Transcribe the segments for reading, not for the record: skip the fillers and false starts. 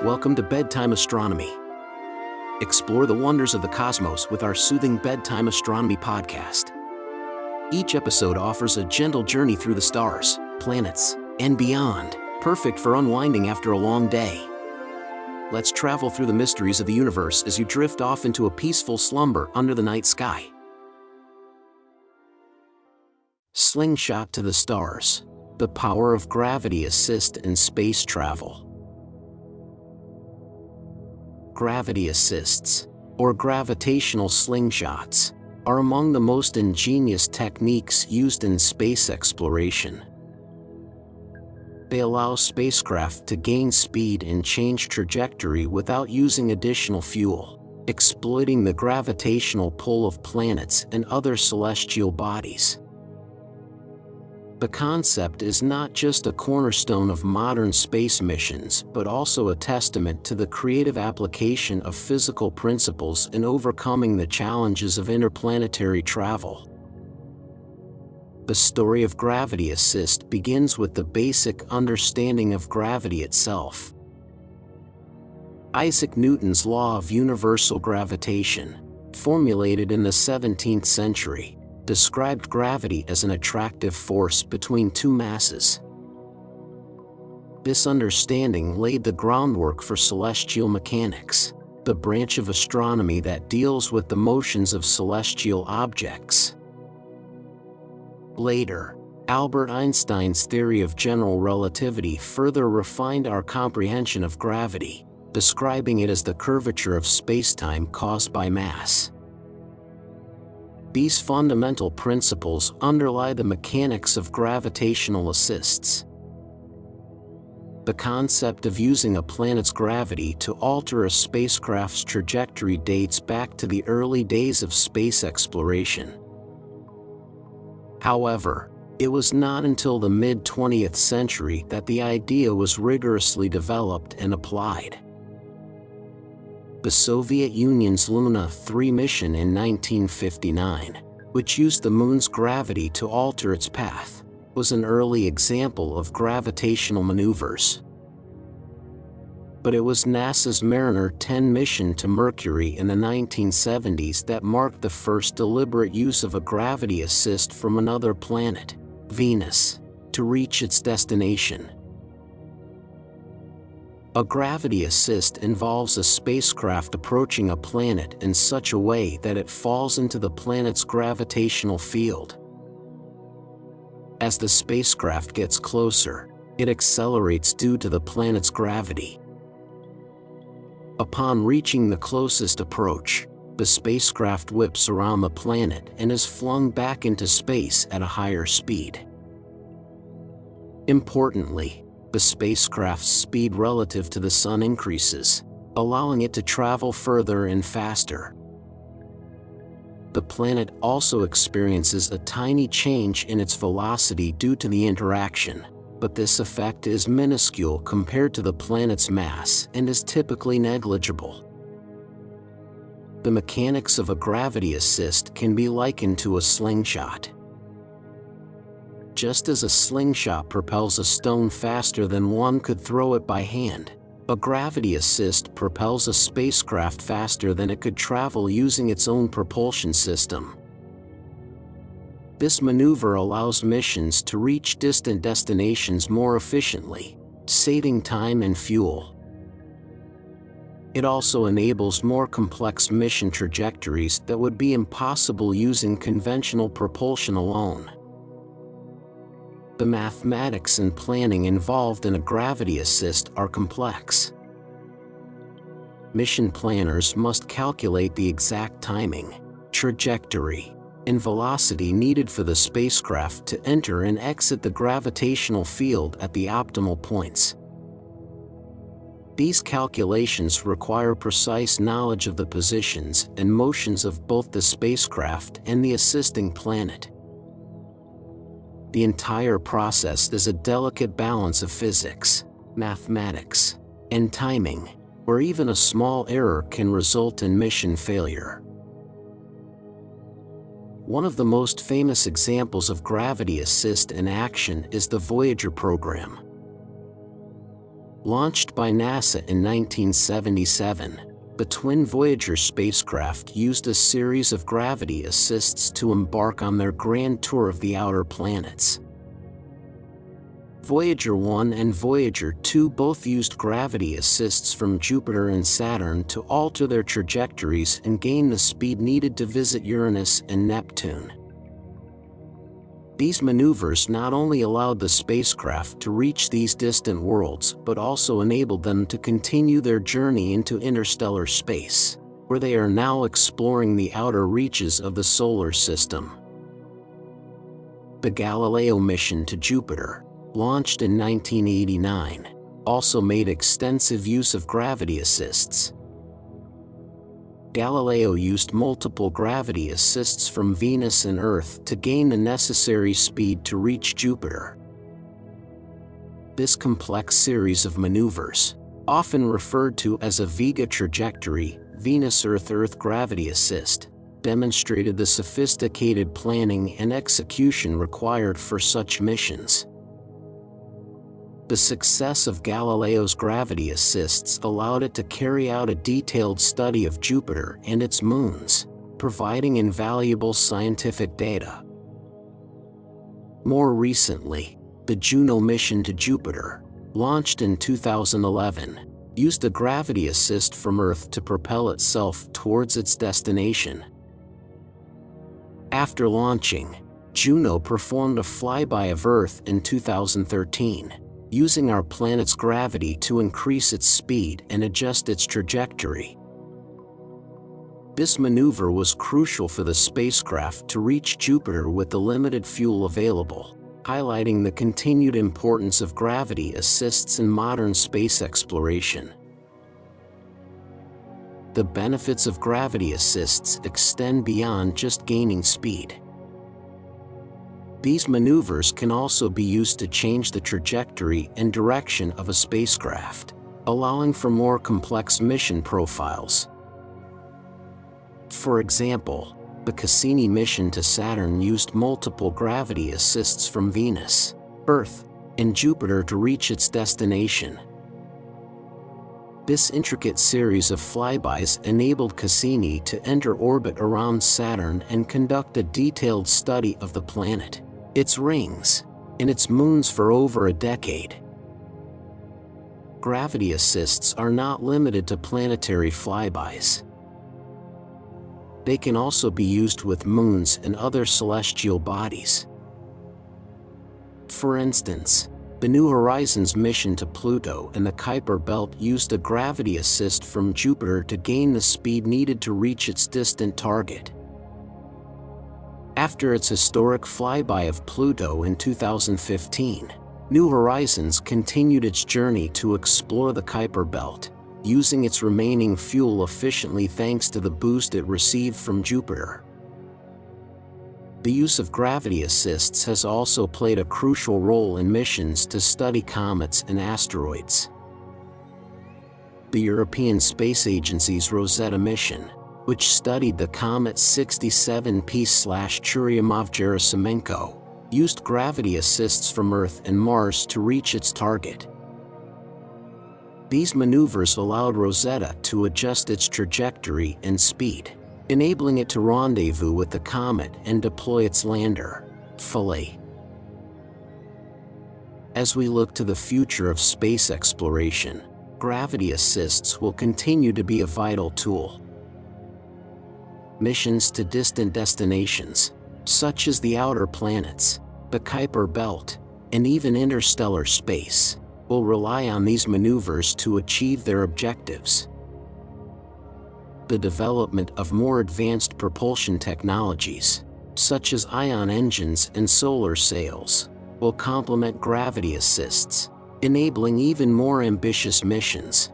Welcome to Bedtime Astronomy. Explore the wonders of the cosmos with our soothing Bedtime Astronomy podcast. Each episode offers a gentle journey through the stars, planets, and beyond, perfect for unwinding after a long day. Let's travel through the mysteries of the universe as you drift off into a peaceful slumber under the night sky. Slingshot to the stars. The power of gravity assist in space travel. Gravity assists, or gravitational slingshots, are among the most ingenious techniques used in space exploration. They allow spacecraft to gain speed and change trajectory without using additional fuel, exploiting the gravitational pull of planets and other celestial bodies. The concept is not just a cornerstone of modern space missions, but also a testament to the creative application of physical principles in overcoming the challenges of interplanetary travel. The story of gravity assist begins with the basic understanding of gravity itself. Isaac Newton's law of universal gravitation, formulated in the 17th century, described gravity as an attractive force between two masses. This understanding laid the groundwork for celestial mechanics, the branch of astronomy that deals with the motions of celestial objects. Later, Albert Einstein's theory of general relativity further refined our comprehension of gravity, describing it as the curvature of spacetime caused by mass. These fundamental principles underlie the mechanics of gravitational assists. The concept of using a planet's gravity to alter a spacecraft's trajectory dates back to the early days of space exploration. However, it was not until the mid-20th century that the idea was rigorously developed and applied. The Soviet Union's Luna 3 mission in 1959, which used the moon's gravity to alter its path, was an early example of gravitational maneuvers. But it was NASA's Mariner 10 mission to Mercury in the 1970s that marked the first deliberate use of a gravity assist from another planet, Venus, to reach its destination. A gravity assist involves a spacecraft approaching a planet in such a way that it falls into the planet's gravitational field. As the spacecraft gets closer, it accelerates due to the planet's gravity. Upon reaching the closest approach, the spacecraft whips around the planet and is flung back into space at a higher speed. Importantly, the spacecraft's speed relative to the Sun increases, allowing it to travel further and faster. The planet also experiences a tiny change in its velocity due to the interaction, but this effect is minuscule compared to the planet's mass and is typically negligible. The mechanics of a gravity assist can be likened to a slingshot. Just as a slingshot propels a stone faster than one could throw it by hand, a gravity assist propels a spacecraft faster than it could travel using its own propulsion system. This maneuver allows missions to reach distant destinations more efficiently, saving time and fuel. It also enables more complex mission trajectories that would be impossible using conventional propulsion alone. The mathematics and planning involved in a gravity assist are complex. Mission planners must calculate the exact timing, trajectory, and velocity needed for the spacecraft to enter and exit the gravitational field at the optimal points. These calculations require precise knowledge of the positions and motions of both the spacecraft and the assisting planet. The entire process is a delicate balance of physics, mathematics, and timing, where even a small error can result in mission failure. One of the most famous examples of gravity assist in action is the Voyager program. Launched by NASA in 1977, the twin Voyager spacecraft used a series of gravity assists to embark on their grand tour of the outer planets. Voyager 1 and Voyager 2 both used gravity assists from Jupiter and Saturn to alter their trajectories and gain the speed needed to visit Uranus and Neptune. These maneuvers not only allowed the spacecraft to reach these distant worlds, but also enabled them to continue their journey into interstellar space, where they are now exploring the outer reaches of the solar system. The Galileo mission to Jupiter, launched in 1989, also made extensive use of gravity assists. Galileo used multiple gravity assists from Venus and Earth to gain the necessary speed to reach Jupiter. This complex series of maneuvers, often referred to as a Vega trajectory, Venus-Earth-Earth gravity assist, demonstrated the sophisticated planning and execution required for such missions. The success of Galileo's gravity assists allowed it to carry out a detailed study of Jupiter and its moons, providing invaluable scientific data. More recently, the Juno mission to Jupiter, launched in 2011, used a gravity assist from Earth to propel itself towards its destination. After launching, Juno performed a flyby of Earth in 2013. Using our planet's gravity to increase its speed and adjust its trajectory. This maneuver was crucial for the spacecraft to reach Jupiter with the limited fuel available, highlighting the continued importance of gravity assists in modern space exploration. The benefits of gravity assists extend beyond just gaining speed. These maneuvers can also be used to change the trajectory and direction of a spacecraft, allowing for more complex mission profiles. For example, the Cassini mission to Saturn used multiple gravity assists from Venus, Earth, and Jupiter to reach its destination. This intricate series of flybys enabled Cassini to enter orbit around Saturn and conduct a detailed study of the planet, its rings, and its moons for over a decade. Gravity assists are not limited to planetary flybys. They can also be used with moons and other celestial bodies. For instance, the New Horizons mission to Pluto and the Kuiper Belt used a gravity assist from Jupiter to gain the speed needed to reach its distant target. After its historic flyby of Pluto in 2015, New Horizons continued its journey to explore the Kuiper Belt, using its remaining fuel efficiently thanks to the boost it received from Jupiter. The use of gravity assists has also played a crucial role in missions to study comets and asteroids. The European Space Agency's Rosetta mission, which studied the comet 67P/Churyumov-Gerasimenko, used gravity assists from Earth and Mars to reach its target. These maneuvers allowed Rosetta to adjust its trajectory and speed, enabling it to rendezvous with the comet and deploy its lander, Philae. As we look to the future of space exploration, gravity assists will continue to be a vital tool. Missions to distant destinations, such as the outer planets, the Kuiper Belt, and even interstellar space, will rely on these maneuvers to achieve their objectives. The development of more advanced propulsion technologies, such as ion engines and solar sails, will complement gravity assists, enabling even more ambitious missions.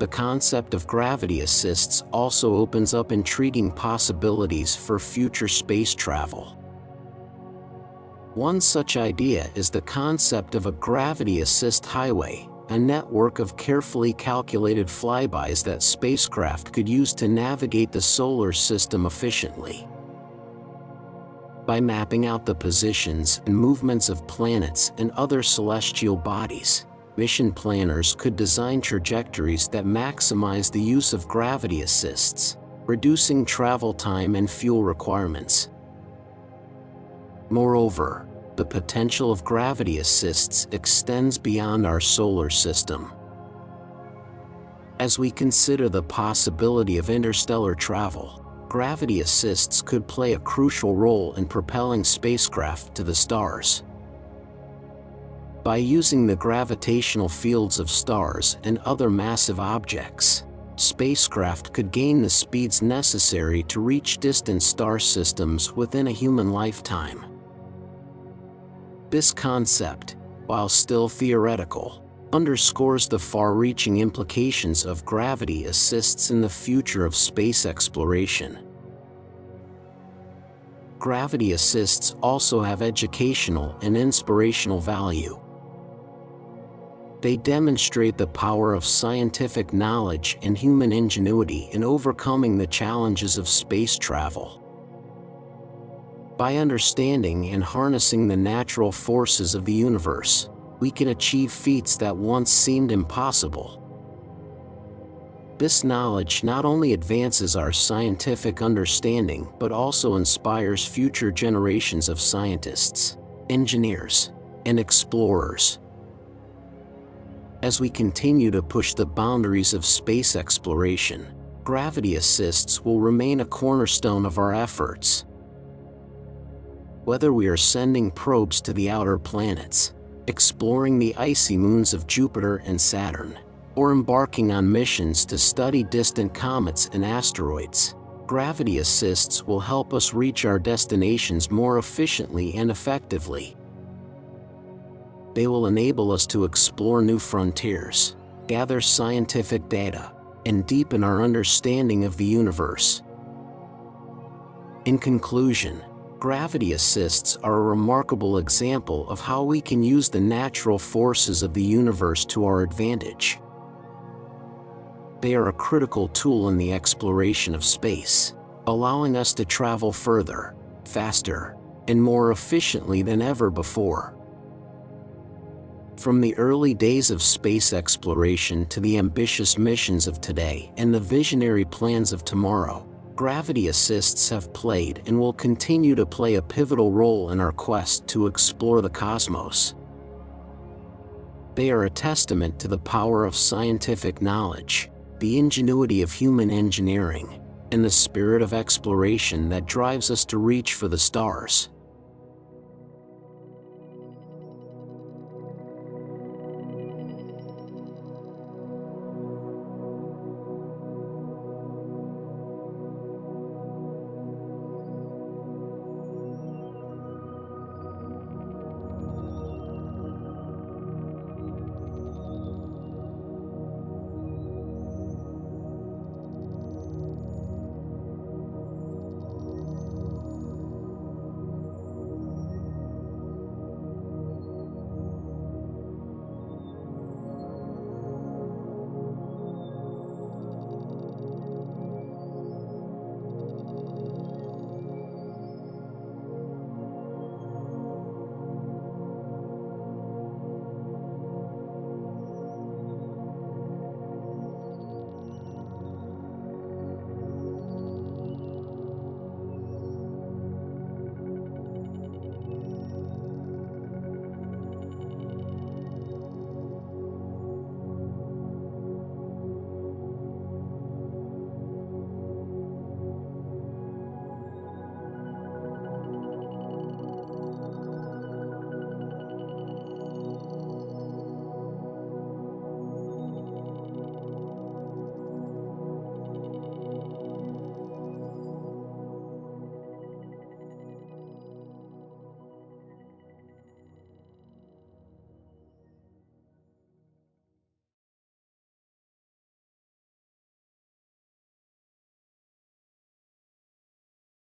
The concept of gravity assists also opens up intriguing possibilities for future space travel. One such idea is the concept of a gravity assist highway, a network of carefully calculated flybys that spacecraft could use to navigate the solar system efficiently. By mapping out the positions and movements of planets and other celestial bodies, mission planners could design trajectories that maximize the use of gravity assists, reducing travel time and fuel requirements. Moreover, the potential of gravity assists extends beyond our solar system. As we consider the possibility of interstellar travel, gravity assists could play a crucial role in propelling spacecraft to the stars. By using the gravitational fields of stars and other massive objects, spacecraft could gain the speeds necessary to reach distant star systems within a human lifetime. This concept, while still theoretical, underscores the far-reaching implications of gravity assists in the future of space exploration. Gravity assists also have educational and inspirational value. They demonstrate the power of scientific knowledge and human ingenuity in overcoming the challenges of space travel. By understanding and harnessing the natural forces of the universe, we can achieve feats that once seemed impossible. This knowledge not only advances our scientific understanding but also inspires future generations of scientists, engineers, and explorers. As we continue to push the boundaries of space exploration, gravity assists will remain a cornerstone of our efforts. Whether we are sending probes to the outer planets, exploring the icy moons of Jupiter and Saturn, or embarking on missions to study distant comets and asteroids, gravity assists will help us reach our destinations more efficiently and effectively. They will enable us to explore new frontiers, gather scientific data, and deepen our understanding of the universe. In conclusion, gravity assists are a remarkable example of how we can use the natural forces of the universe to our advantage. They are a critical tool in the exploration of space, allowing us to travel further, faster, and more efficiently than ever before. From the early days of space exploration to the ambitious missions of today and the visionary plans of tomorrow, gravity assists have played and will continue to play a pivotal role in our quest to explore the cosmos. They are a testament to the power of scientific knowledge, the ingenuity of human engineering, and the spirit of exploration that drives us to reach for the stars.